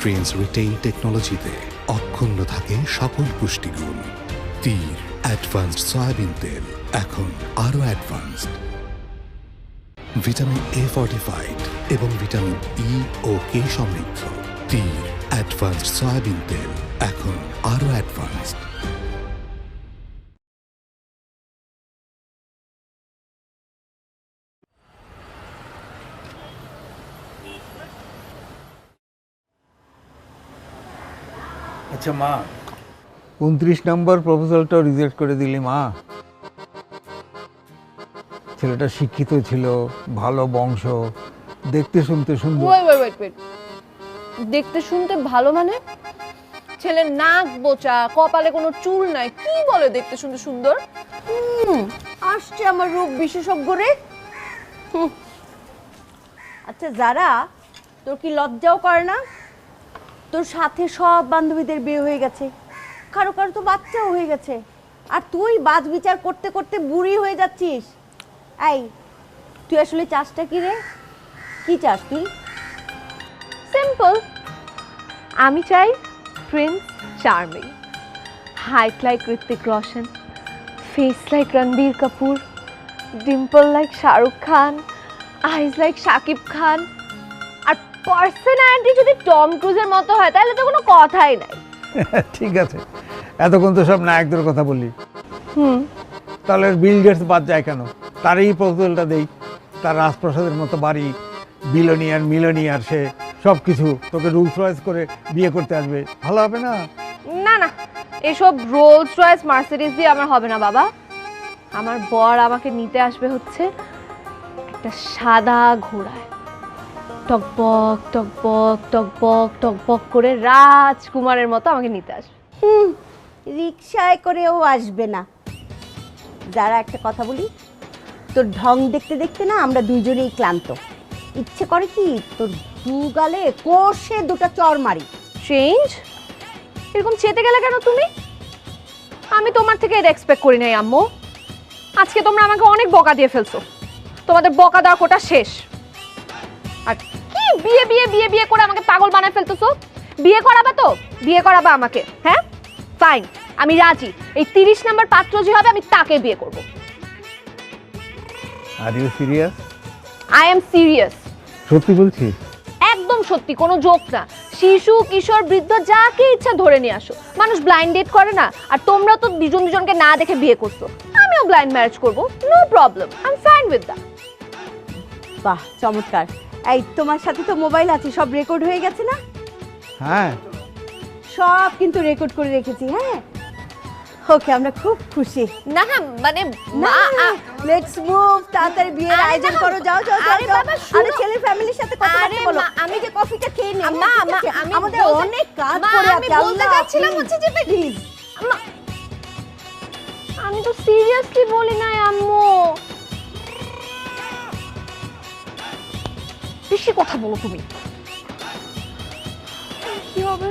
Nutrients retain টেকনোলজিতে অক্ষুণ্ণ থাকে সকল পুষ্টিগুণ। তীর অ্যাডভান্সড সয়াবিন তেল এখন আরো অ্যাডভান্সড। ভিটামিন এ ফর্টিফাইড এবং ভিটামিন ই ও কে সমৃদ্ধ তীর অ্যাডভান্সড সয়াবিন তেল এখন আরো অ্যাডভান্সড। আচ্ছা মা, 29 নম্বর প্রপোজালটাও রিজেক্ট করে দিলি মা। ছেলেটা শিক্ষিত ছিল, ভালো বংশ, দেখতে শুনতে সুন্দর। ওয়েট, দেখতে শুনতে ভালো মানে? ছেলের নাক বোচা, কপালে কোনো চুল নাই, কি বলে দেখতে শুনতে সুন্দর? আসছে আমার রূপ বিশেষজ্ঞ রে। আচ্ছা যারা, তোর কি লজ্জাও করে না? তোর সাথে সব বান্ধবীদের বিয়ে হয়ে গেছে, কারো কারো তো বাচ্চাও হয়ে গেছে, আর তুই বাজ বিচার করতে করতে বুড়ি হয়ে যাচ্ছিস। এই তুই আসলে চাসটা কি রে? কি চাস তুই? সিম্পল, আমি চাই prince charming, height like Hrithik Roshan, face like Ranbir Kapoor, dimple like Shahrukh Khan, eyes like Shakib Khan, আর পার্সোনালিটি যদি টম ক্রুজের মতো হয় তাহলে তো কোনো কথাই নাই। ঠিক আছে, এতক্ষণ তো সব নায়কদের কথা বললি। তাহলে বিল গেটস বাদ যায় কেন? তারই প্রপোজালটা দেই। তার রাজপ্রাসাদের মতো বাড়ি, বিলিয়নিয়ার মিলিয়নিয়ার, সে সব কিছু তোকে রুলস রয়েস করে বিয়ে করতে আসবে, ভালো হবে না? না না, এসব রোলস রয়েস মার্সিডিজ দিয়ে আমার হবে না বাবা। আমার বর আমাকে নিতে আসবে হচ্ছে একটা সাদা ঘোড়ায়, টকবক টকবক টকবক টকবক করে রাজকুমারের মতো আমাকে নিতে আসবে। রিক্সায় করেও আসবে না। যারা একটা কথা বলি, তোর ঢং দেখতে দেখতে না আমরা দুইজনেই ক্লান্ত। ইচ্ছে করে কি তোর দু গালে কষে দুটো চর মারি। চেঞ্জ এরকম চেতে গেলে কেন তুমি? আমি তোমার থেকে এটা এক্সপেক্ট করি নাই আম্মু। আজকে তোমরা আমাকে অনেক বকা দিয়ে ফেলছো, তোমাদের বকা দেওয়ার কোটা শেষ। আর কি বিয়ে বিয়ে বিয়ে বিয়ে করে আমাকে পাগল বানায় ফেলতেছো? বিয়ে করাবা তো? বিয়ে করাবা আমাকে? হ্যাঁ ফাইন, আমি রাজি। এই 30 নম্বর পাত্র যে হবে আমি তাকে বিয়ে করব। আর are serious? I am serious. সত্যি বলছিস? একদম সত্যি, কোনো জোক না। শিশু কিশোর বৃদ্ধ যাকে ইচ্ছা ধরে নিয়ে আসো, মানুষ ব্লাইন্ড ডেট করে না? আর তোমরা তো দুজন দুজনকে না দেখে বিয়ে করছো, আমিও ব্লাইন্ড ম্যারেজ করব, no problem, I am fine with that. বাহ চমৎকার। এই তোমার সাথে তো মোবাইল আছে, সব রেকর্ড হয়ে গেছে না? হ্যাঁ, সব কিন্তু রেকর্ড করে রেখেছি। হ্যাঁ ওকে, আমরা খুব খুশি। না না মানে লেটস মুভ, তাড়াতাড়ি বিয়ের আরে আয়োজন না, করো, যাও যাও যাও আরে যাও। বাবা, শুনো। আরে ছেলের ফ্যামিলির সাথে কথা আরে বলো। মা, আমি যে কফিটা খেয়ে নেব। মা, আমি আমাদের বলতে- অনেক কাজ মা, পড়ে আমি আছে। বলতে আল্লাহ, যাচ্ছিলাম please, হচ্ছে যে please। আমি তো সিরিয়াসলি বলি নাই আম্মু। বেশি কথা বলো তুমি। কি হবে?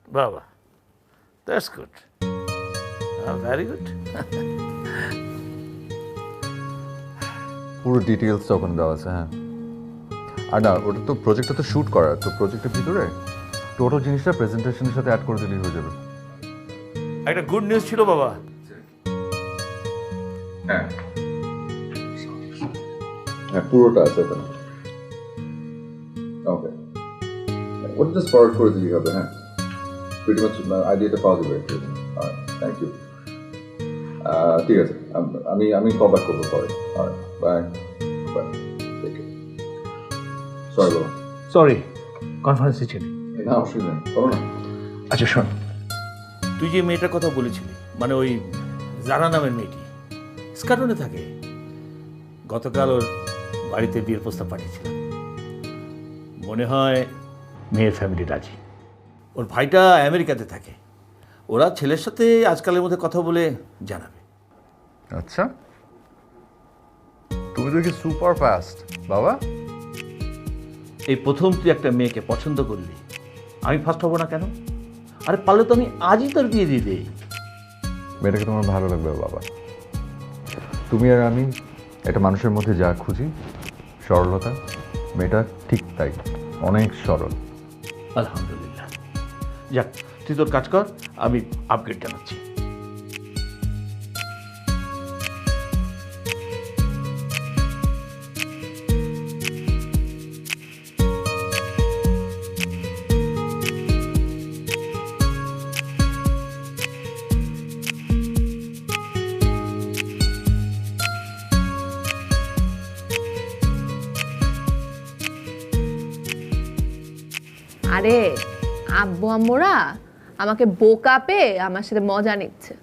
বাবা, দ্যাটস গুড, ভেরি গুড। পুরো ডিটেইলস ওখানে দেওয়া আছে। হ্যাঁ, আর না, ওটা তো প্রজেক্টটা তো শ্যুট করা, তো প্রজেক্টের ভিতরে টোটাল জিনিসটা প্রেজেন্টেশনের সাথে অ্যাড করে দিলেই হয়ে যাবে। একটা গুড নিউজ ছিল বাবা। হ্যাঁ হ্যাঁ, পুরোটা আছে ওখানে। ওকে, ওটা জাস্ট ফরওয়ার্ড করে দিলেই হবে। হ্যাঁ, প্রিটি মাচ আইডিয়াটা পাওয়া যাবে। Thank you. ঠিক আছে, আমি কল ব্যাক করবো পরে। বাই বাই, সরি বাবা। সরি, কনফারেন্সে ছিলি। না অসুবিধা নেই, করো না। আচ্ছা শোন, তুই যে মেয়েটার কথা বলেছিলি, মানে ওই জারা নামের মেয়েটি স্কাটনে থাকে, গতকাল ওর বাড়িতে বিয়ের প্রস্তাব পাঠিয়েছিলাম। মনে হয় মেয়ের ফ্যামিলি রাজি। ওর ভাইটা আমেরিকাতে থাকে, ওরা ছেলের সাথে আজকালের মধ্যে কথা বলে জানাবে। আচ্ছা, তুমি তো কি সুপার ফাস্ট বাবা। এই প্রথম তুই একটা মেয়েকে পছন্দ করলি, আমি ফার্স্ট হব না কেন? আরে পারলে তো আমি আজই তোর বিয়ে দিয়ে দিই। মেয়েটাকে তোমার ভালো লাগবে বাবা। তুমি আর আমি একটা মানুষের মধ্যে যা খুঁজি, সরলতা, মেয়েটা ঠিক তাই, অনেক সরল। আলহামদুলিল্লাহ। যাক, তুই তোর কাজ কর, আমি আপগ্রেড জানাচ্ছি। আরে আব্বু আম্মুরা আমাকে বোকা পেয়ে আমার সাথে মজা নিচ্ছে।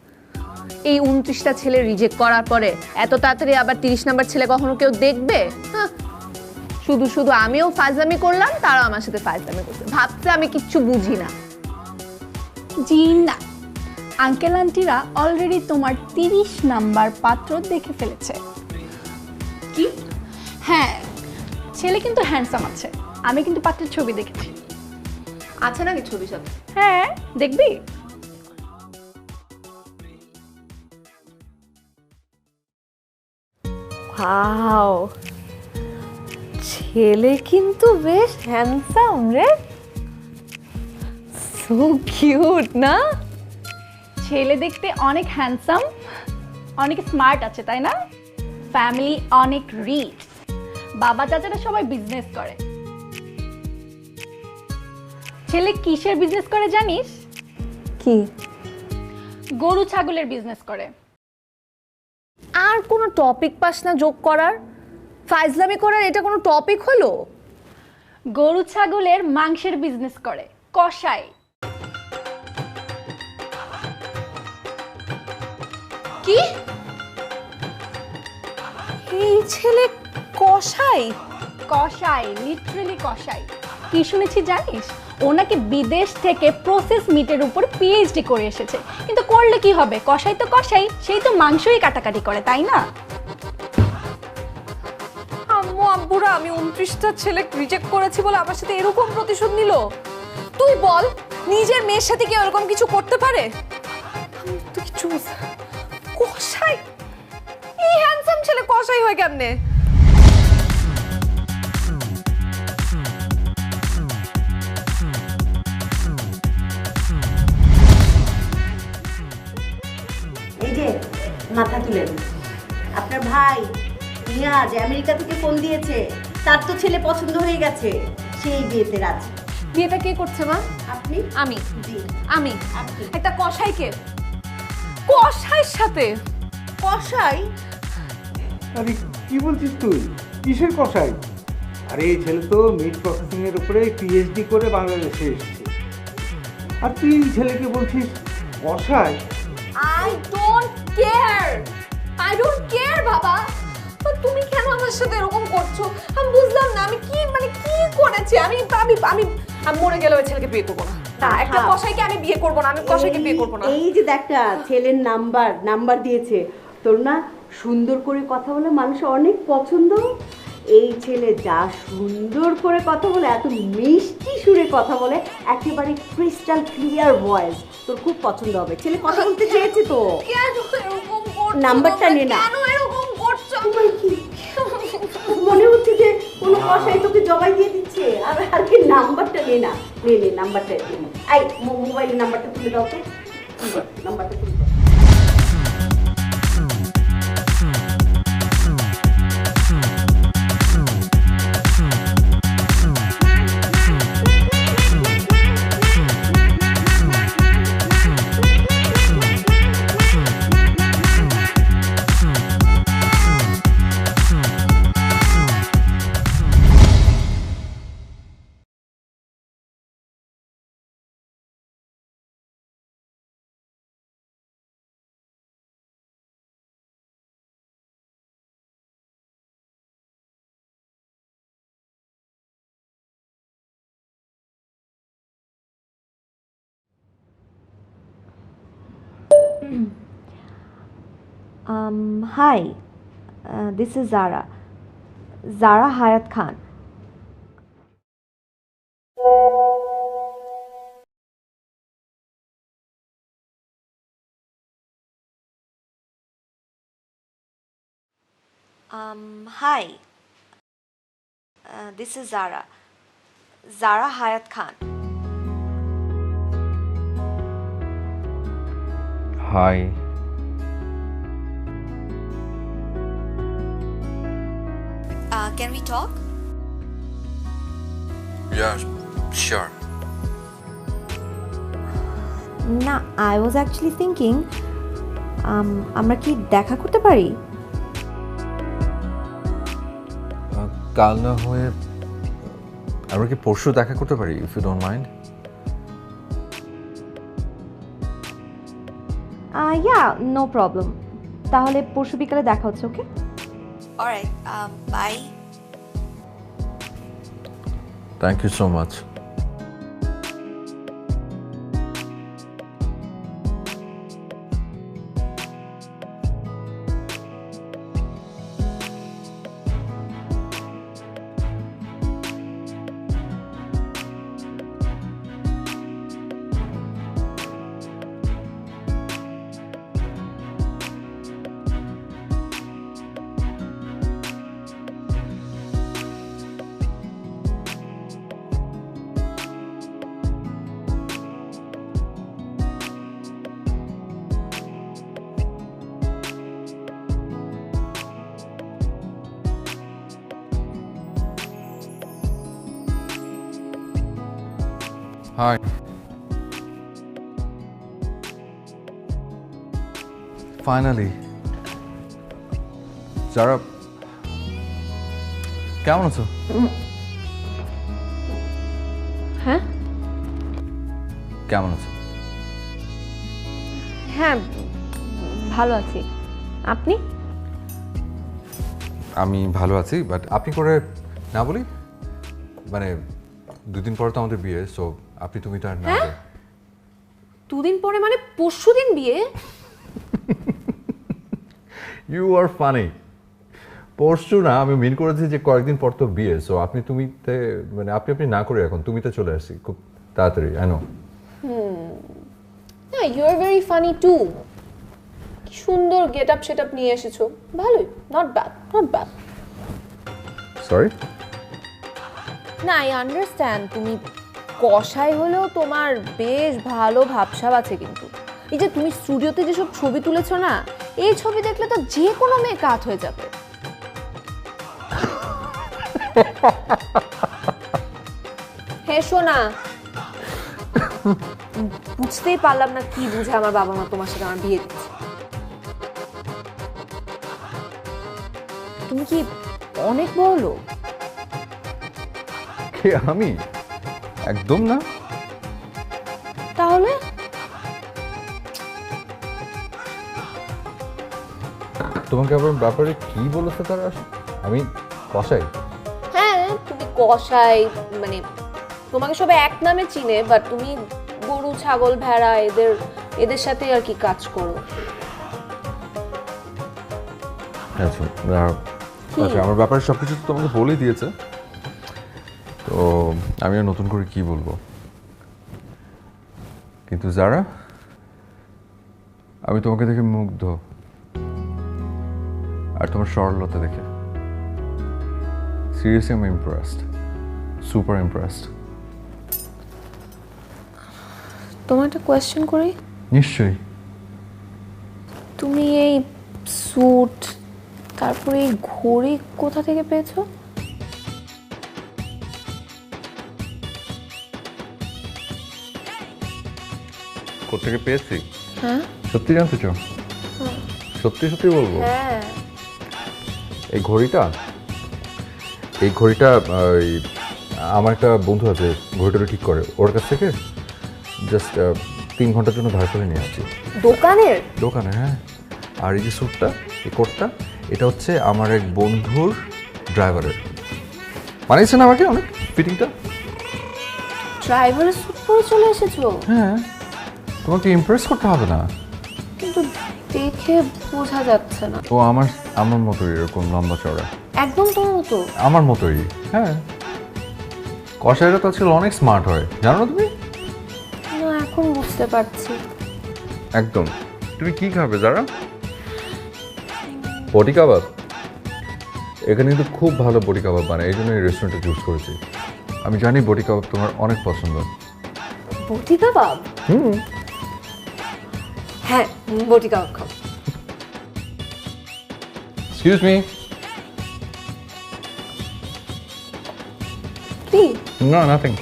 এই 29টা ছেলে রিজেক্ট করার পরে এত তাড়াতাড়ি আবার 30 নাম্বার ছেলে কখনো কেউ দেখবে? শুধু শুধু আমিও ফাজলামি করলাম, তারাও আমার সাথে ফাজলামি করছে, ভাবছে আমি কিচ্ছু বুঝি না। জি না, আঙ্কেল আন্টিরা অলরেডি তোমার 30 নাম্বার পাত্র দেখে ফেলেছে। কি? হ্যাঁ, ছেলে কিন্তু হ্যান্ডসাম আছে, আমি কিন্তু পাত্রের ছবি দেখেছি। আছে নাকি ছবি সাথে? হ্যাঁ, দেখবি? ওয়াও, ছেলে কিন্তু বেশ হ্যান্ডসাম রে, সো কিউট না? ছেলে দেখতে অনেক হ্যান্ডসাম, অনেক স্মার্ট আছে, তাই না? ফ্যামিলি অনেক রিচ, বাবা চাচারা সবাই বিজনেস করে। ছেলে কিসের বিজনেস করে জানিস? কি? গরু ছাগলের বিজনেস করে। আর কোনো টপিক পাস না যোগ করার? ফাইজলামি করার এটা কোনো টপিক হলো? গরু ছাগলের মাংসের বিজনেস করে, কষাই। কি? এই ছেলে কষাই? কষাই, লিটারালি কষাই। কি শুনেছি জানিস? ও নাকি বিদেশ থেকে প্রসেস মিটের উপর পিএইচডি করে এসেছে। কিন্তু করলে কি হবে, কষাই তো কষাই, সেই তো মাংসই কাটাকাটি করে, তাই না? আম্মু আব্বুরা আমি 29টা ছেলে রিজেক্ট করেছি বলে আমার সাথে এরকম প্রতিশোধ নিল? তুই বল, নিজের মেয়ের সাথে কি এরকম কিছু করতে পারে? তুই কিছু কষাই? এই হ্যান্ডসাম ছেলে কষাই হয় কেমনে? এই যে মাথা তুলেন, আপনার ভাই নিয়াজ আমেরিকা থেকে ফোন দিয়েছে, তার তো ছেলে পছন্দ হয়ে গেছে, সেই বিয়েতে রাজি। বিয়েটা কে করছে মা? আপনি? আমি। জি আমি আপনি। একটা কষাইকে? কষাইয়ের সাথে? কষাই? আরে কি বলছিস তুই, কিসের কষাই? আরে এই ছেলে তো মিট প্রসেসিং এর উপরে পিএইচডি করে বাংলাদেশে এসেছে, আর তুই এই ছেলেকে বলছিস কষাই? I don't care. I don't care বাবা। তো তুমি কেন আমার সাথে এরকম করছো? আমি বুঝলাম না, আমি কি কি করেছি? আমি আমি আমি আমি মরে গেলে ওই ছেলেকে বিয়ে করব না। না, একটা কষাইকে আমি বিয়ে করব না, আমি কষাইকে বিয়ে করব না। এই যে দেখা ছেলের নাম্বার দিয়েছে তোর না, সুন্দর করে কথা বলে মানুষ অনেক পছন্দ। এই ছেলে যা সুন্দর করে কথা বলে, এত মিষ্টি সুরে কথা বলে, একেবারে ক্রিস্টাল ক্লিয়ার ভয়েস, তোর খুব পছন্দ হবে। ছেলে কথা বলতে চেয়েছে তো। কেন এরকম করছো? নাম্বারটা নে না। কেন এরকম করছো? তোমার কি মনে হচ্ছে যে কোনো কষাই তোকে জবাই দিয়ে দিচ্ছে? আর কি নাম্বারটা নে না, নে নাম্বারটা নে। এই মোবাইলের নাম্বারটা তুলে দাও তো, নাম্বারটা তুলে দাও। Hi, this is Zara. Zara Hayat Khan. Hi, this is Zara. Zara Hayat Khan. Hi. Can we talk? Yeah, sure. না, I was actually thinking, আমরা কি দেখা করতে পারি? কাল না হয়ে আমরা কি পরশু দেখা করতে পারি, if you don't mind? Yeah, no problem. তাহলে পরশু বিকালে দেখা হচ্ছে, ওকে? Alright, bye. Thank you so much. Hi. Finally. Zara, কেমন আছো? হ্যাঁ কেমন আছো? হ্যাঁ ভালো আছি। আপনি? আমি ভালো আছি, বাট আপনি করে না বলি, মানে দুদিন পর তো আমাদের বিয়ে, সো আপনি তুমি তো আর না। দুদিন পরে মানে পরশুদিন বিয়ে? You are funny. পরশু না, আমি মিন করেছি যে কয়েকদিন পর তো বিয়ে, সো আপনি তুমিতে মানে আপনি না করে এখন তুমিতে চলে আসি খুব তাড়াতাড়ি। I know. না, you are very funny too. কি সুন্দর গেট আপ সেট আপ নিয়ে এসেছো, ভালোই, not bad, not bad. Sorry. না, আই আন্ডারস্ট্যান্ড, তুমি কষাই হলেও তোমার বেশ ভালো ভাবসাব আছে। কিন্তু এই যে তুমি স্টুডিওতে যেসব ছবি তুলেছো না, এই ছবি দেখলে তো যে কোনো মেয়ে কাত হয়ে যাবে। হেসো না। বুঝতেই পারলাম না কি বুঝে আমার বাবা মা তোমার সাথে আমার বিয়ে দিচ্ছে। তুমি কি অনেক বড় লোক? কে আমি? একদম না। তাহলে তোমাকে আবার ব্যাপারে কি বলেছে তারা? আমি কষাই? হ্যাঁ, তুমি কষাই, মানে তোমাকে সবাই এক নামে চিনে, বাট তুমি গরু ছাগল ভেড়া এদের সাথে আর কি কাজ করো। আচ্ছা, আমার ব্যাপারে সবকিছু তো তোমাকে বলেই দিয়েছে, তো আমি আর নতুন করে কি বলবো। কিন্তু যারা, আমি তোমাকে দেখে মুগ্ধ, আর তোমার সরলতা দেখে সিরিয়াসলি আমি ইমপ্রেসড, সুপার ইমপ্রেসড। তোমার একটা কোয়েশ্চেন করি? নিশ্চয়ই। তুমি এই স্যুট তারপরে এই ঘড়ি কোথা থেকে পেয়েছো? কোত্থেকে পেয়েছি? হ্যাঁ। সত্যি জানতে চাও? সত্যি সত্যি বলবো। হ্যাঁ। এই ঘড়িটা ওই আমার একটা বন্ধু আছে, ঘড়িটা ঠিক করে, ওর কাছ থেকে জাস্ট 3 ঘন্টার জন্য ধার করে নিয়ে আসছি। দোকানে? হ্যাঁ। আর এই যে স্যুটটা, এই কোটটা, এটা হচ্ছে আমার এক বন্ধুর ড্রাইভারের। বানিয়েছে না আমাকে অনেক, ফিটিংটা। ড্রাইভারের স্যুট পরে চলে এসেছো? হ্যাঁ, তোমাকে ইমপ্রেস করতে হবে না। কিন্তু দেখে বোঝা যাচ্ছে না। ও আমার আমার মতোই এরকম লম্বা চড়া, একদম তোমার মতো। আমার মতোই। হ্যাঁ, কষাইরা তো আজকাল অনেক স্মার্ট হয়, জানো না তুমি? না, এখন বুঝতে পারছি। একদম। তুমি কি খাবে যারা? বডি কাবাব? এখানে কিন্তু খুব ভালো বডি কাবাব বানায়, এই জন্য এই রেস্টুরেন্টটা চুজ করেছি। আমি জানি বডি কাবাব তোমার অনেক পছন্দ। বটি কাবাব? হ্যাঁ, বটি কাবাব খাও। Excuse me. কি? না, নাথিং।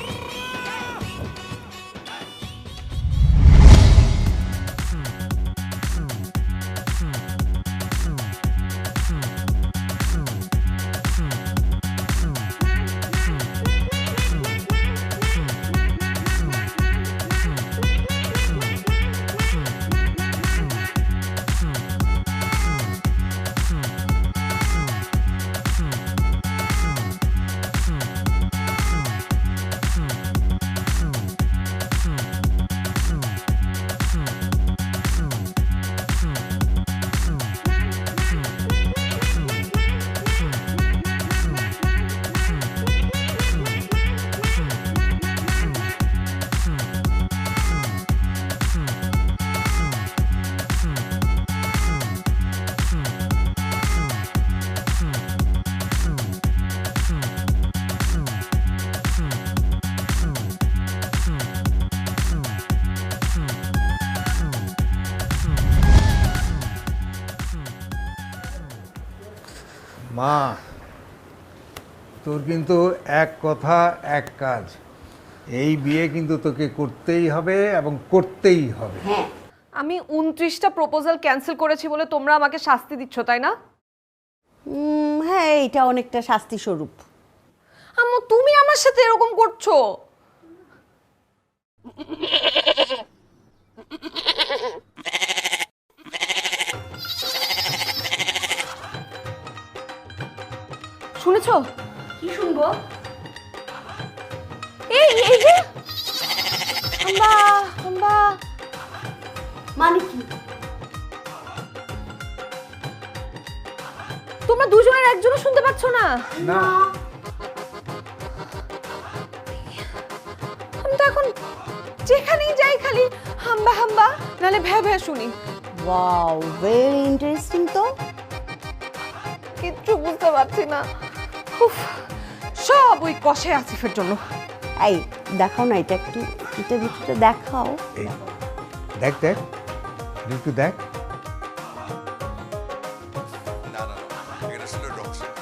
মা, তোর কিন্তু এক কথা এক কাজ, এই বিয়ে কিন্তু তোকে করতেই হবে এবং করতেই হবে। আমি 29টা প্রপোজাল ক্যান্সেল করেছি বলে তোমরা আমাকে শাস্তি দিচ্ছ, তাই না? হ্যাঁ, এটা অনেকটা শাস্তি স্বরূপ। আম্মু, তুমি আমার সাথে এরকম করছো। শুনেছো? কি শুনবো? এই এই যে হাম্বা হাম্বা, মানে কি? তোমরা দুজনের একজনও শুনতে পাচ্ছ না? না, আমি তো এখন যেখানেই যাই খালি হাম্বা হাম্বা নালে ভ্যা ভ্যা শুনি। ওয়াও, ভেরি ইন্টারেস্টিং তো। কিচ্ছু বুঝতে পারছি না। উফ, সব ওই কষে আসিফের জন্য। এই দেখাও না, এটা একটু, এটা ভিতরে দেখাও। এই দেখ দেখ, একটু দেখ।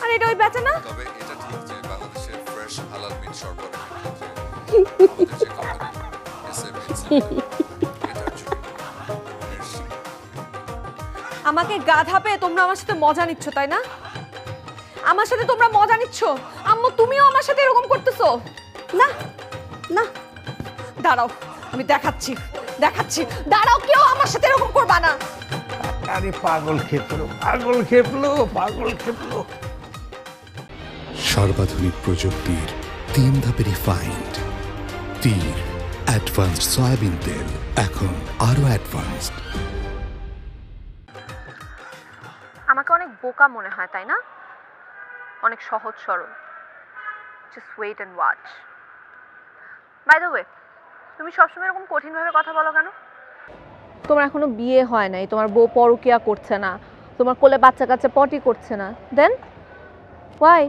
আর এটা ওই বেচা না? তবে এটা ঠিক যে বাংলাদেশের ফ্রেশ হালাল মিট সরবরাহের ক্ষেত্রে আমাদের যে কোম্পানি আমাকে গাধা পেয়ে তোমরা আমার সাথে মজা নিচ্ছ, তাই না? আমার সাথে তোমরা মজা নিচ্ছ। আম্মু, তুমিও আমার সাথে এরকম করতেছো? না না, দাঁড়াও, আমি দেখাচ্ছি দেখাচ্ছি। দাঁড়াও, কেউ আমার সাথে এরকম করবা না। আরে পাগল খেপলো, পাগল খেপলো, পাগল খেপলো। সর্বাধুনিক প্রযুক্তির 3 ধাপে রিফাইন্ড তীর অ্যাডভান্সড সয়াবিন তেল, এখন আরো অ্যাডভান্সড। আমাকে অনেক বোকা মনে হয়, তাই না? অনেক সহজ সরল। Just wait and watch. By the way, তুমি সবসময় এরকম কঠিনভাবে কথা বলো কেন? তোমার এখনো বিয়ে হয় নাই, তোমার বউ পরকিয়া করছে না, তোমার কোলে বাচ্চা কাচ্চা পটি করছে না, দেন ওয়াই?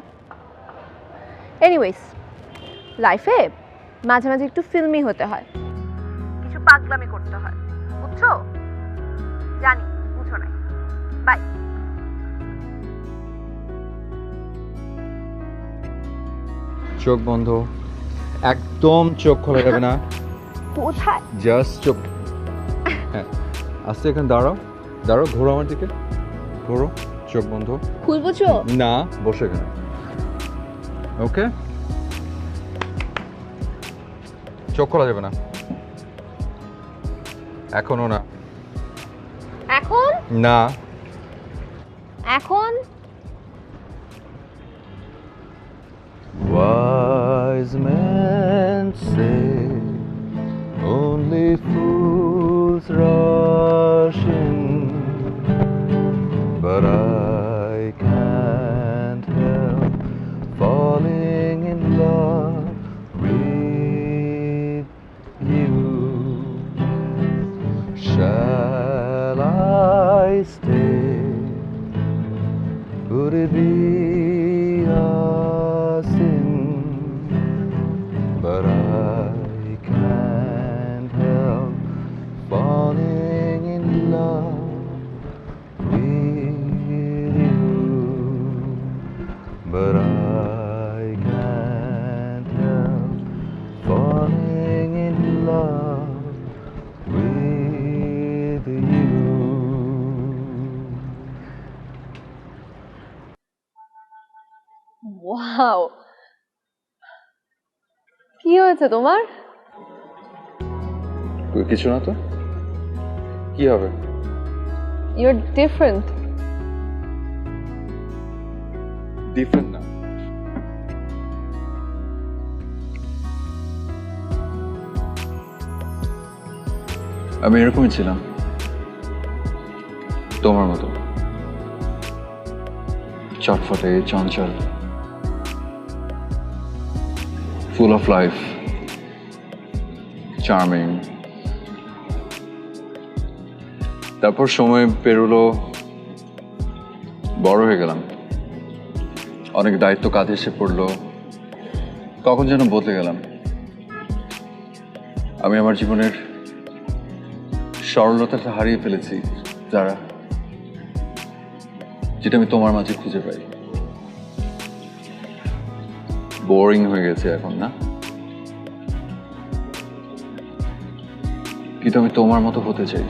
এনিওয়েজ, লাইফে মাঝে মাঝে একটু ফিল্মি হতে হয়, কিছু পাগলামি করতে হয়, বুঝছো? জানি বুঝো নাই। বাই। চোখ বন্ধ, একদম চোখ খোলা যাবে না। কোথায়? জাস্ট চোখ, হ্যাঁ আস্তে এখানে দাঁড়াও, দাঁড়াও, ঘোরো আমার দিকে, ঘোরো, চোখ বন্ধ। খুলবো চোখ? না, বসে এখানে। ওকে, চোখ খোলা যাবে না, এখনো না। এখন? না। এখন? Wise men say only fools rush in, but I can't help falling in love with you. Wow, কি হয়েছে তোমার? কিছু না তো, কি হবে? Your different. ডিফারেন্ট না, আমি এরকমই ছিলাম, তোমার মতো চটফটে, চঞ্চল, ফুল অফ লাইফ, চার্মিং। তারপর সময় পেরোলো, বড় হয়ে গেলাম, অনেক দায়িত্ব কাঁধে এসে পড়লো, কখন যেন বদলে গেলাম। আমি আমার জীবনের সরলতাটা হারিয়ে ফেলেছি, যারা যেটা আমি তোমার মাঝে খুঁজে পাই। বোরিং হয়ে গেছে এখন, না? কিন্তু আমি তোমার মতো হতে চাই,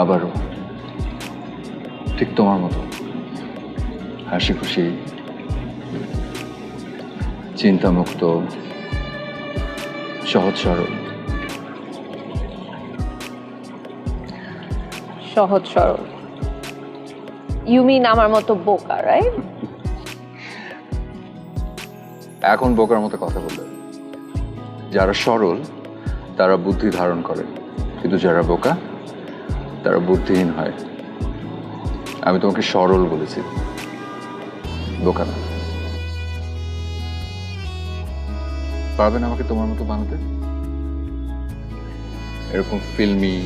আবারও ঠিক তোমার মতো, হাসি খুশি, চিন্তামুক্ত, সহজ সরল। সহজ সরল, ইউ মিন আমার মতো বোকা, রাইট? এখন বোকার মতো কথা বললে, যারা সরল তারা বুদ্ধি ধারণ করে, কিন্তু যারা বোকা তারা বুদ্ধিহীন হয়। আমি তোমাকে সরল বলেছি, বোকা না। পারবেন আমাকে তোমার মতো বানাতে? এরকম ফিল্মি,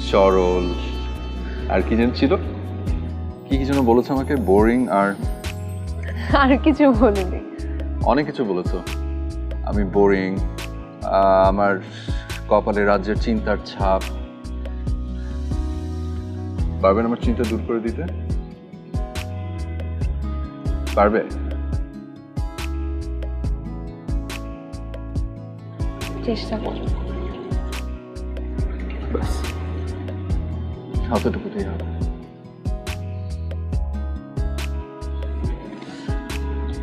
সরল, আর কি যেন ছিল, কি যেন বলেছো আমাকে, বোরিং আর আর কিছু বলিনি। অনেক কিছু বলেছো। আমি বোরিং, আমার কপালে রাজ্যের চিন্তার ছাপ। পারবেন আমার চিন্তা দূর করে দিতে? পারবে? চেষ্টা করো। ব্যাস, অতটুকুতেই হবে।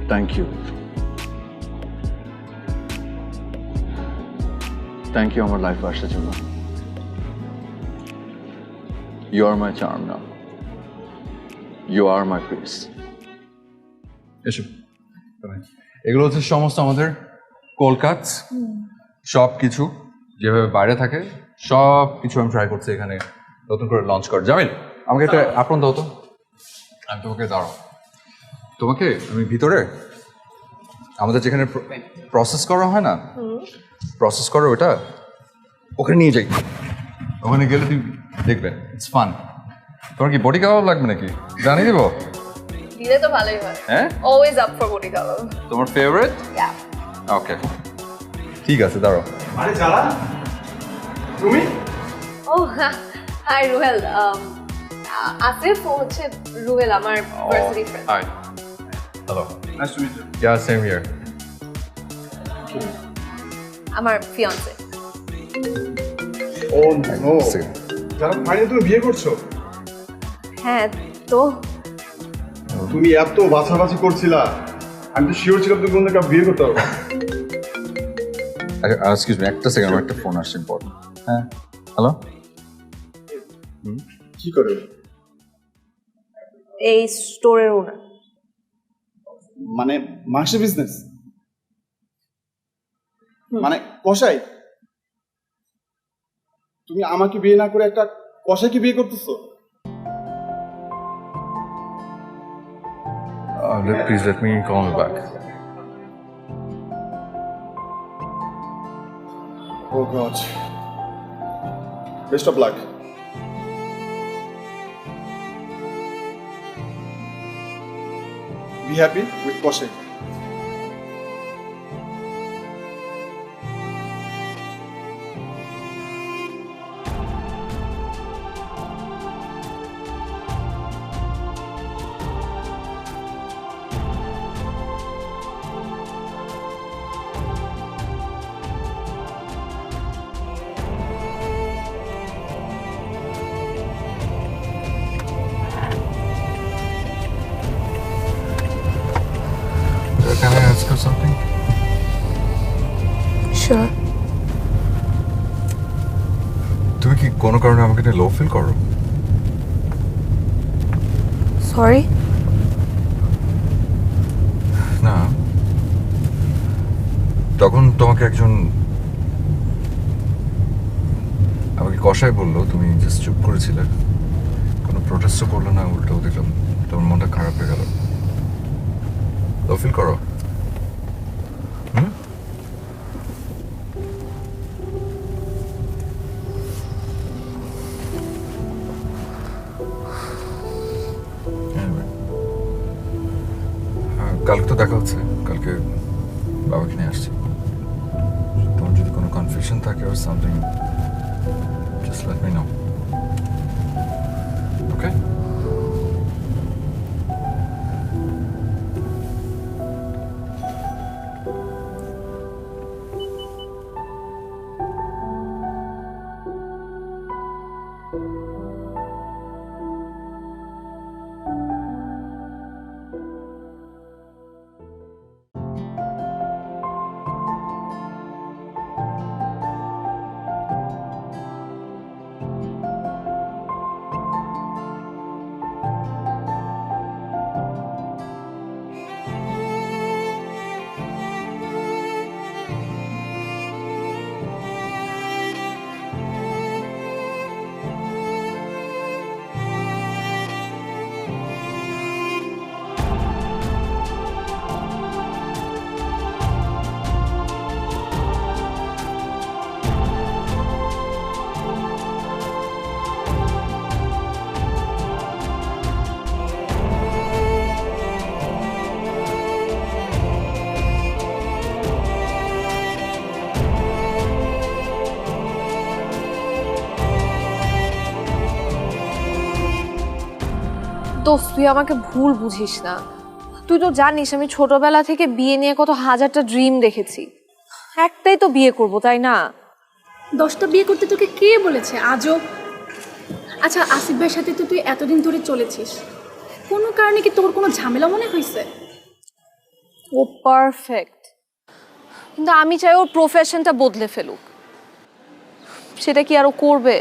থ্যাংক ইউ, থ্যাংক ইউ আমার লাইফে আসার জন্য। You are my charm now, you are my peace. এসব এগুলো হচ্ছে সমস্ত আমাদের কলকাতা, সব কিছু যেভাবে বাইরে থাকে সব কিছু আমি ট্রাই করছি এখানে নতুন করে লঞ্চ কর। জামিল, আমাকে একটা আপন দাও তো, আমি তোমাকে দাঁড়াও। তোমাকে আমি ভিতরে আমাদের যেখানে প্রসেস করা হয় না, প্রসেস করো ওটা, ওখানে নিয়ে যাই। ওখানে গেলে তুমি দেখবে ইটস ফান। তোমার কি বডি কাবাব লাগবে নাকি? জানিয়ে দেবো? দিলে তো ভালোই হয়। হ্যাঁ, অলওয়েজ আপ ফর বডি কাবাব। তোমার ফেভারিট? ইয়া। ওকে, ঠিক আছে, দাঁড়াও। আরে যারা তুমি? ও হাই রুহেল, আসিফ হচ্ছে রুহেল আমার varsity friend. Hi, hello, nice to meet you. Yeah same here. আমার ফিয়ান্সে। ও নো, যারা ফাইনালি তুমি বিয়ে করছো? হ্যাঁ, তো তুমি এত বাছাবাছি করছিলা, আমি তো শিওর ছিলাম তুমি অন্য কাউ বিয়ে করতে পারবে। এক্সকিউজ মি, একটা সেকেন্ড, আমার একটা ফোন আসছে ইম্পর্টেন্ট। হ্যাঁ, হ্যালো। কি করে? এই স্টোরের ওনার। মানে মাংসের বিজনেস? মানে কসাই? তুমি আমাকে বিয়ে না করে একটা কসাইকে বিয়ে করতেছো? Please let me call you back. Oh God. Best of luck. Be happy with Kosai. কোনো কারণে আমাকে লো ফিল করো? সরি। না, তখন তোমাকে একজন আমাকে কষাই বললো, তুমি জাস্ট চুপ করেছিলে, কোনো প্রোটেস্টও করলো না, উল্টো দেখলাম তোমার মনটা খারাপ হয়ে গেল। লো ফিল করো। কালকে তো দেখা হচ্ছে, কালকে বাবাকে নিয়ে আসছি। তোমার যদি কোনো কনফিউশন থাকে or something, just let me know. Okay? দোস্ত, তুই আমাকে ভুল বুঝিস না। তুই তো জানিস আমি ছোটবেলা থেকে বিয়ে নিয়ে কত হাজারটা ড্রিম দেখেছি, একটাই তো বিয়ে করব, তাই না? 10টা বিয়ে করতে তোকে কে বলেছে আজও? আচ্ছা, আসিফ ভাইয়ের সাথে তো তুই এতদিন ধরে চলেছিস, কোনো কারণে কি তোর কোনো ঝামেলা মনে হয়েছে? ও পারফেক্ট, কিন্তু আমি চাই ওর প্রফেশনটা বদলে ফেলুক। সেটা কি আরো করবে?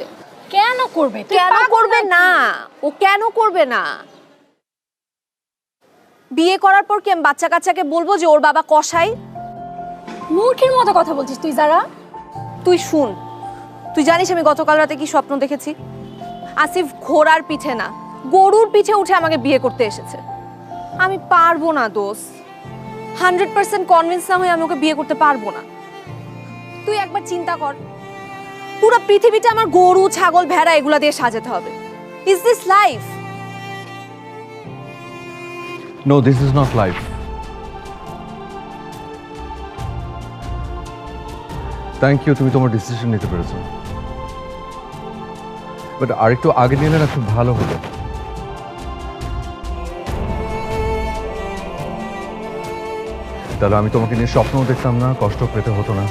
কেন করবে? কেন করবে না? ও কেন করবে না? বিয়ে করার পর কি আমি বাচ্চা কাচ্চাকে বলবো যে ওর বাবা কসাই? মূর্খের মতো কথা বলছিস তুই যারা। তুই শুন, তুই জানিস আমি গতকাল রাতে কি স্বপ্ন দেখেছি? আসিফ ঘোড়ার পিঠে না, গরুর পিঠে উঠে আমাকে বিয়ে করতে এসেছে। আমি পারবো না দোস্ত, 100% কনভিন্স না হয়ে আমি ওকে বিয়ে করতে পারবো না। তুই একবার চিন্তা কর, পুরো পৃথিবীটা আমার গরু ছাগল ভেড়া এগুলা দিয়ে সাজাতে হবে। Is this life? No, this is not life. Thank you, তুমি তোমার ডিসিশন নিতে পেরেছো, বাট আরেকটু আগে নিলে না খুব ভালো হতো। তাহলে আমি তোমাকে নিয়ে স্বপ্নও দেখতাম না, কষ্ট পেতে হতো না।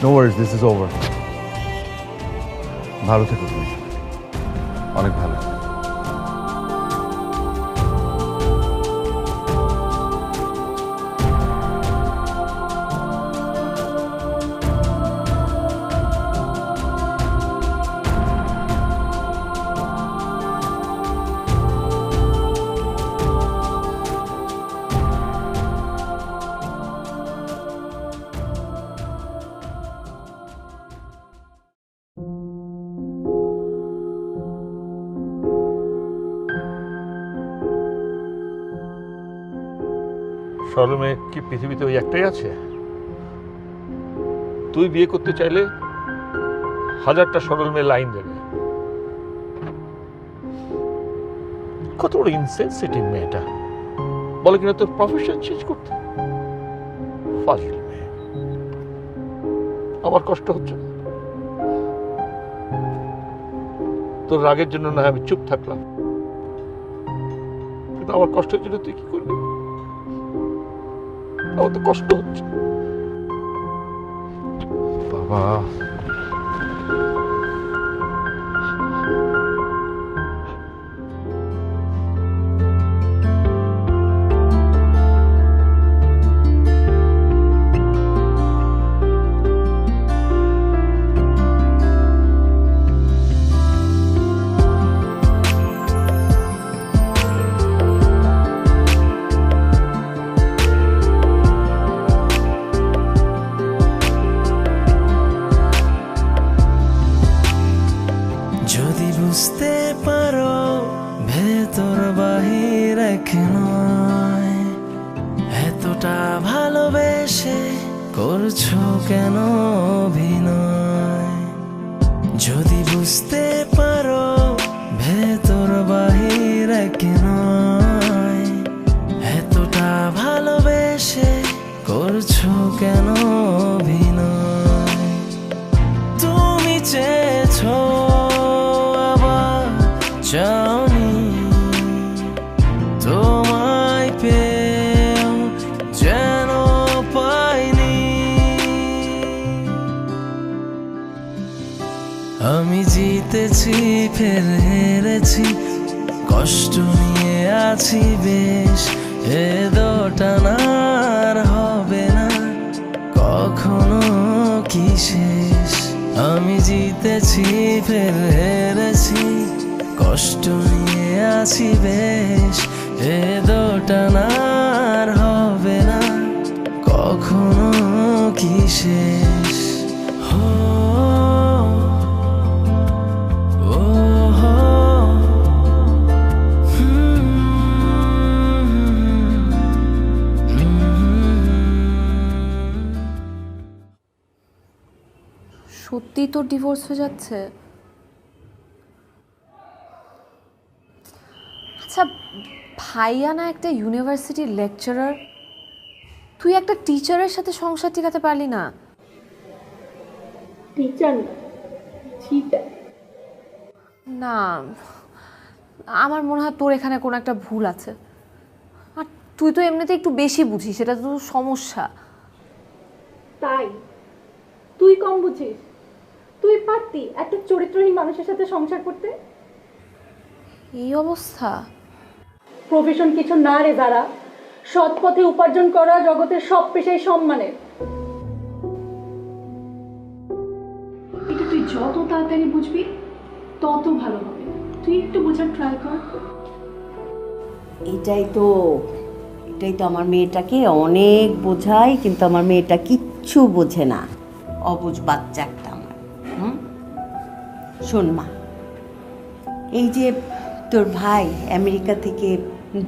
No worries, this is over. ভালো থেকো তুমি, অনেক ভালো। সরল মেয়ে কি পৃথিবীতে ওই একটাই আছে? তুই বিয়ে করতে চাইলে 1000টা সরল মেয়ে লাইন দেবে। কত বড় ইনসেনসিটিভ মেয়েটা, বলে কিনা তোর প্রফেশন চেঞ্জ করতে। ফাজিল মেয়ে। আমার কষ্ট হচ্ছে, তোর রাগের জন্য না আমি চুপ থাকলাম, কিন্তু আমার কষ্টের জন্য তুই কি করবি? আমার তো কষ্ট হচ্ছে বাবা। ভেতর বাহির এক নয়, এতটা ভালোবেসে করছো কেন অভিনয়? যদি বুঝতে পারো ভেতর বাহির এক নয়, এতটা ভালোবেসে করছো কেন অভিনয়? তুমি চেয়েছো আবার চাওনি, তোমায় পেয়েও যেন পাইনি। আমি জিতেছি ফের হেরেছি, কষ্ট নিয়ে আছি বেশ, এ দোটানার হবে না কখনো কি শেষ। আমি জিতেছি ফের হেরেছি, কষ্ট নিয়ে আছি বেশ, এ দোটানার হবে না কখনো কি শেষ। হো ও হো সত্যি তোর ডিভোর্স হয়ে যাচ্ছে? আচ্ছা, ভাইয়া না একটা ইউনিভার্সিটির লেকচারার, তুই একটা টিচারের সাথে সংসার টিকাতে পারলি না? টিচার না, চিটার। না, আমার মনে হয় তোর এখানে কোনো একটা ভুল আছে। আর তুই তো এমনিতে একটু বেশি বুঝিস, সেটা তো তোর সমস্যা। তাই তুই কম বুঝিস? তুই পারতি একটা চরিত্রহীন মানুষের সাথে সংসার করতে? এই অবস্থা? প্রফেশন কিছু না রে যারা, সৎ পথে উপার্জন করা জগতের সব পেশাই সম্মানের। এটা তুই যত তাড়াতাড়ি বুঝবি তত ভালো হবে। তুই একটু বোঝার ট্রাই কর। এটাই তো আমার মেয়েটাকে অনেক বোঝাই, কিন্তু আমার মেয়েটা কিচ্ছু বোঝে না। অবুঝ বাচ্চা একটা আমার। শোন মা, এই যে তোর ভাই আমেরিকা থেকে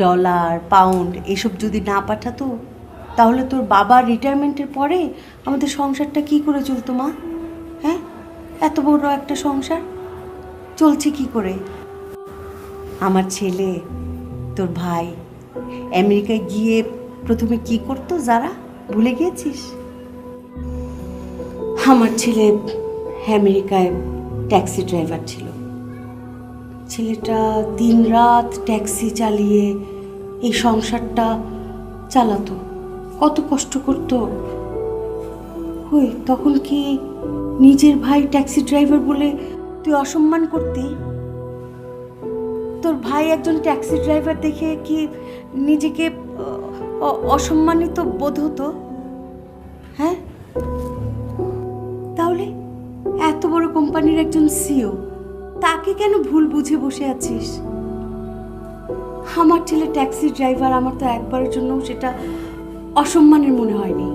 ডলার পাউন্ড এসব যদি না পাঠাতো, তাহলে তোর বাবার রিটায়ারমেন্টের পরে আমাদের সংসারটা কি করে চলতো মা? হ্যাঁ, এত বড় একটা সংসার চলছে কি করে? আমার ছেলে, তোর ভাই আমেরিকায় গিয়ে প্রথমে কি করতো যারা, ভুলে গিয়েছিস? আমার ছেলে আমেরিকায় ট্যাক্সি ড্রাইভার ছিল। ছেলেটা দিনরাত ট্যাক্সি চালিয়ে এই সংসারটা চালাতো, কত কষ্ট করতো। ওই তখন কি নিজের ভাই ট্যাক্সি ড্রাইভার বলে তুই অসম্মান করতি? তোর ভাই একজন ট্যাক্সি ড্রাইভার দেখে কি নিজেকে অসম্মানিত বোধ হতো? হ্যাঁ, তাহলে এত বড় কোম্পানির একজন সিইও, তাকে কেন ভুল বুঝে বসে আছিস? আমার ছেলে ট্যাক্সি ড্রাইভার, আমার তো একবারের জন্য সেটা অসম্মানের মনে হয়নি।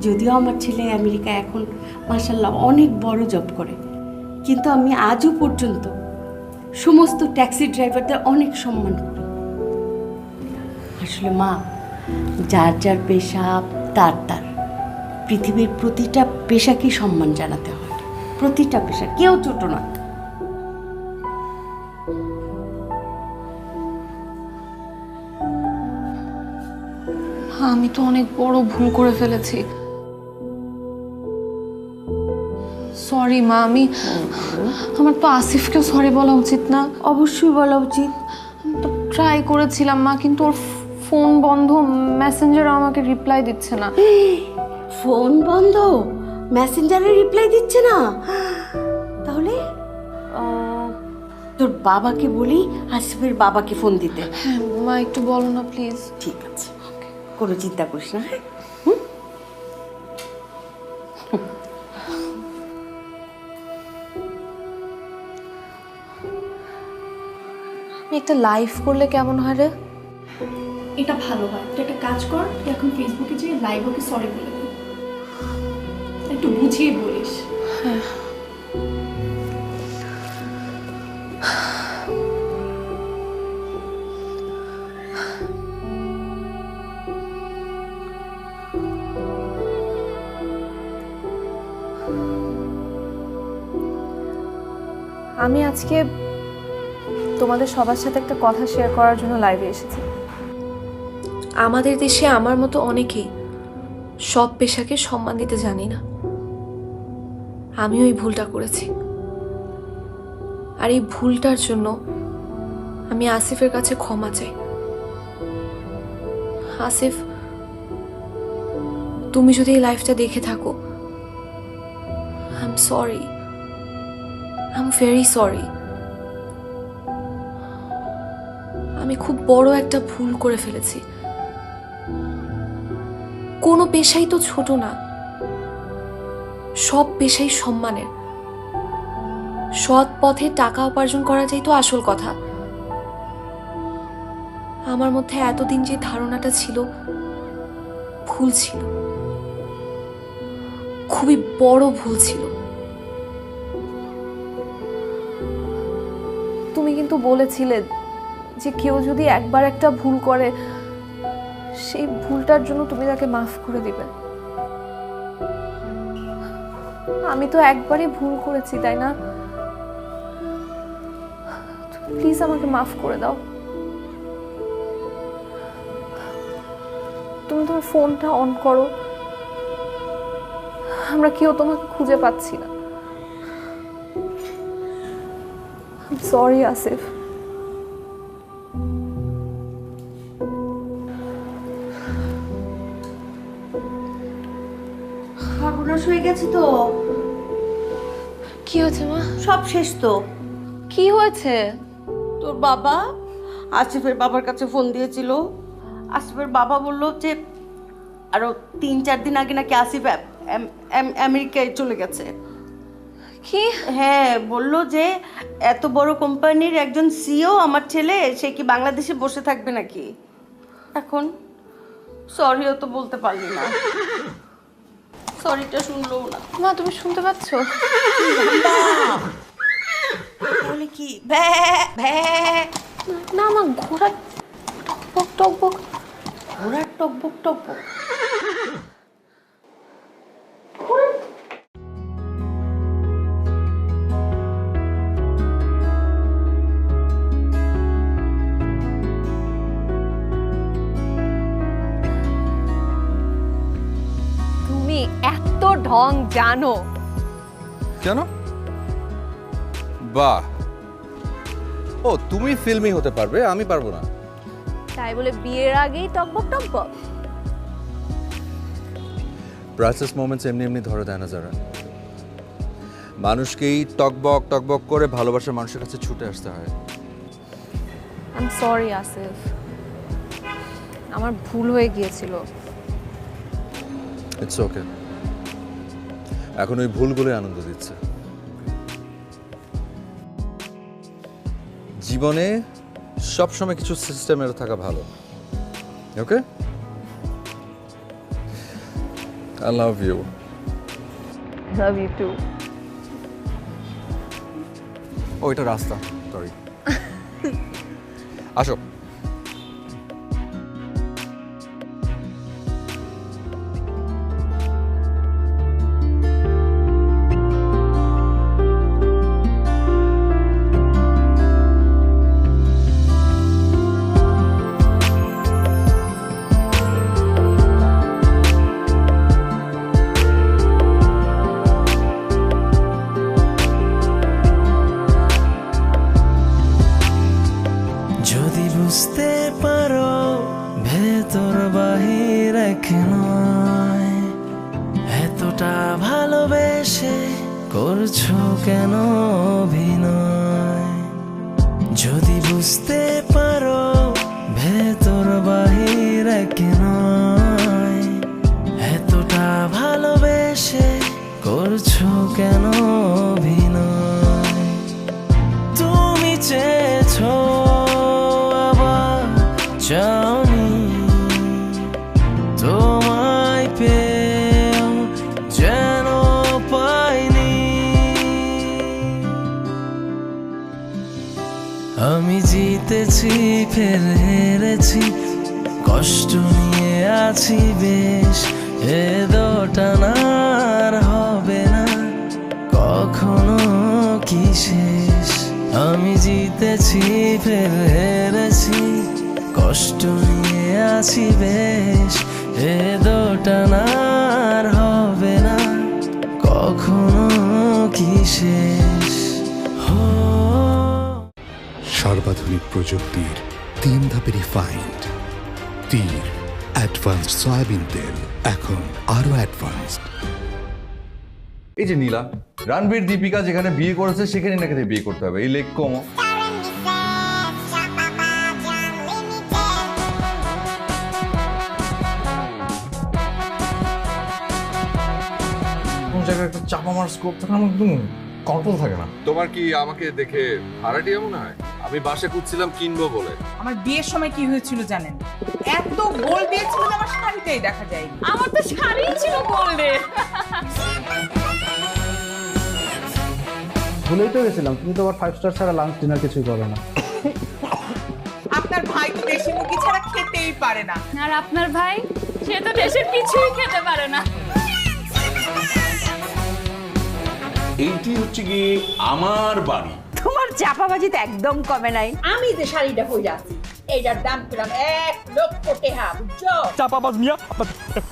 যদিও আমার ছেলে আমেরিকায় এখন মাশাআল্লাহ অনেক বড় জব করে, কিন্তু আমি আজও পর্যন্ত সমস্ত ট্যাক্সি ড্রাইভারদের অনেক সম্মান করি। আসলে মা, যার যার পেশা তার তার, পৃথিবীর প্রতিটা পেশাকে সম্মান জানাতে হয়, প্রতিটা পেশা, কেউ ছোট না। আমি তো অনেক বড় ভুল করে ফেলেছি। সরি মা, আমার তো আসিফকেও সরি বলা উচিত না? অবশ্যই বলা উচিত। আমি তো ট্রাই করেছিলাম মা, কিন্তু ওর ফোন বন্ধ, মেসেঞ্জার আমাকে রিপ্লাই দিচ্ছে না। ফোন বন্ধ, মেসেঞ্জারে রিপ্লাই দিচ্ছে না? তাহলে তোর বাবাকে বলি আসিফের বাবাকে ফোন দিতে। হ্যাঁ মা, একটু বলো না প্লিজ। ঠিক আছে, কোনো চিন্তা করিস না। আমি একটা লাইভ করলে কেমন হয় রে? এটা ভালো হয়। তুই একটা কাজ কর, তুই এখন ফেসবুকে যেয়ে লাইভ ওকে সরি বলে দে, একটু বুঝিয়ে বলিস। হ্যাঁ। আমি আজকে তোমাদের সবার সাথে একটা কথা শেয়ার করার জন্য লাইভে এসেছি। আমাদের দেশে আমার মতো অনেকেই সব পেশাকে সম্মান দিতে জানি না। আমিও এই ভুলটা করেছি, আর এই ভুলটার জন্য আমি আসিফের কাছে ক্ষমা চাই। আসিফ, তুমি যদি এই লাইফটা দেখে থাকো, I am sorry, I am very sorry. আমি খুব বড় একটা ভুল করে ফেলেছি। কোনো পেশাই তো ছোট না, সব পেশাই সম্মানের। সৎ পথে টাকা উপার্জন করাটাই তো আসল কথা। আমার মধ্যে এতদিন যে ধারণাটা ছিল, ভুল ছিল, খুবই বড় ভুল ছিল। তুমি কিন্তু বলেছিলে যে কেউ যদি একবার একটা ভুল করে, সেই ভুলটার জন্য তুমি তাকে মাফ করে দিবে। আমি তো একবারই ভুল করেছি, তাই না? প্লিজ আমাকে মাফ করে দাও। তুমি তোমার ফোনটা অন করো, আমরা কেউ তোমাকে খুঁজে পাচ্ছি না। সরি আসিফ। সর্বনাশ হয়ে গেছে তো। কি হয়েছে মা? সব শেষ তো। কি হয়েছে? তোর বাবা আসিফের বাবার কাছে ফোন দিয়েছিল। আসিফের বাবা বলল যে আরো 3-4 দিন আগে নাকি আসিফ আমেরিকায় চলে গেছে। কি? হ্যাঁ, বলল যে এত বড় কোম্পানির একজন সিইও আমার ছেলে, সে কি বাংলাদেশে বসে থাকবে নাকি? এখন সরিও তো বলতে পারলি না। সরিটা শুনলো না। মা, তুমি শুনতে পাচ্ছ? তাহলে কি ভ্যা ভ্যা? না মা, ঘোড়া টকবক টকবক। ঘোড়ার টকবক টকবক? তুমি এত ঢং জানো? কেন? বাহ, ও তুমি ফিল্মি হতে পারবে, আমি পারবো না। তাই বলে বিয়ের আগেই টকবক টকবক? প্রাইসলেস মোমেন্টস এমনি এমনি ধরে দেয় না যারা। মানুষকেই টকবক টকবক করে ভালোবাসার মানুষের কাছে ছুটে আসতে হয়। আই এম সরি আসিফ, আমার ভুল হয়ে গিয়েছিল। It's okay. এখন ওই ভুলগুলোই আনন্দ দিচ্ছে। জীবনে সবসময় কিছু সিস্টেমের থাকা ভালো। Okay, I love you. Love you too. ওইটা রাস্তা, সরি। আসো। যদি বুঝতে পারো ভেতর বাহির এক নয়, এতটা ভালোবেসে করছো কেন অভিনয়? যদি বুঝতে পারো ভেতর বাহির এক নয়, এতটা ভালোবেসে করছো কেন অভিনয়? তুমি চেয়েছো জানি তোমায় পেয়েও যেন পাইনি। আমি জিতেছি ফের হেরেছি, কষ্ট নিয়ে আছি বেশ। এ দোটানার হবে না কখনো কি শেষ? আমি জিতেছি ফের হেরেছি, কষ্ট নিয়ে আছি বেশ, এ দোটানার হবে না কখনো কি শেষ। সর্বাধুনিক প্রযুক্তির 3 ধাপে রিফাইন্ড তীর অ্যাডভান্সড সয়াবিন তেল, এখন আরো অ্যাডভান্সড। এই যে নীলা, রণবীর দীপিকা যেখানে বিয়ে করেছে সেখানে নাকি বিয়ে করতে হবে, এই লেখ কম। কোন জায়গায় একটা চাপা মার স্কোপ থাকে, আমার একদম কন্ট্রোল থাকে না। তোমার কি আমাকে দেখে ভাড়াটিয়া মনে হয়? আমি বাসে খুঁজছিলাম কিনবো বলে। আমার বিয়ের সময় কি হয়েছিল জানেন? এত গোল দিয়েছিল যে আমার শাড়িটাই দেখা যায়নি। আমার তো শাড়ি ছিল গোল্ডের। ভুলেই তো গেছিলাম, তুমি তো আবার 5 স্টার ছাড়া লাঞ্চ ডিনার কিছুই করো না। আপনার ভাই তো দেশি মুরগি ছাড়া খেতেই পারে না। আর আপনার ভাই, সে তো দেশের কিছুই খেতে পারে না। এইটি হচ্ছে গিয়ে আমার বাড়ি। তোমার চাপাবাজি তো একদম কমে নাই। আমি যে শাড়িটা পরে আছি এইটার দাম পেলাম 1 লক্ষ টাকা, বুঝছো? চাপাবাজ মিয়া,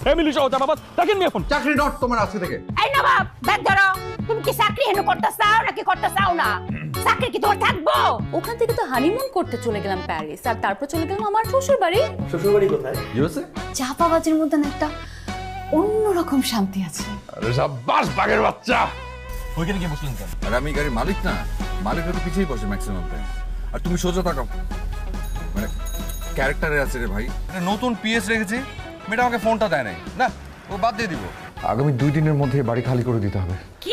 ফ্যামিলি সহ চাপাবাজ, দেখেন মিয়া ফোন। চাকরি নট তোমার আজকে থেকে। এই নবাব, ব্যাগ ধরো। তুমি কি চাকরি হেন করতে চাও নাকি করতে চাও না? চাকরি কি তোমার থাকবো? ওখান থেকে তো হানিমুন করতে চলে গেলাম প্যারিস, আর তারপর চলে গেলাম আমার শ্বশুর বাড়ি। শ্বশুর বাড়ি কোথায়? ইউএসএ। চাপাবাজির মধ্যে না একটা অন্যরকম শান্তি আছে। আরে সাব্বাস বাঘের বাচ্চা। ওইখানে গিয়ে বসলেন কেন? আর আমি গাড়ির মালিক না, মালিকরা তো পিছিয়ে বসে ম্যাক্সিমাম টাইম। আর তুমি সোজা তাকাও, মানে ক্যারেক্টারে আছে রে ভাই। একটা নতুন পিএস রেখেছি, মেয়েটা আমাকে ফোনটা দেয় নাই, না ও বাদ দিয়ে দিব। আগামী 2 দিনের মধ্যে বাড়ি খালি করে দিতে হবে। কি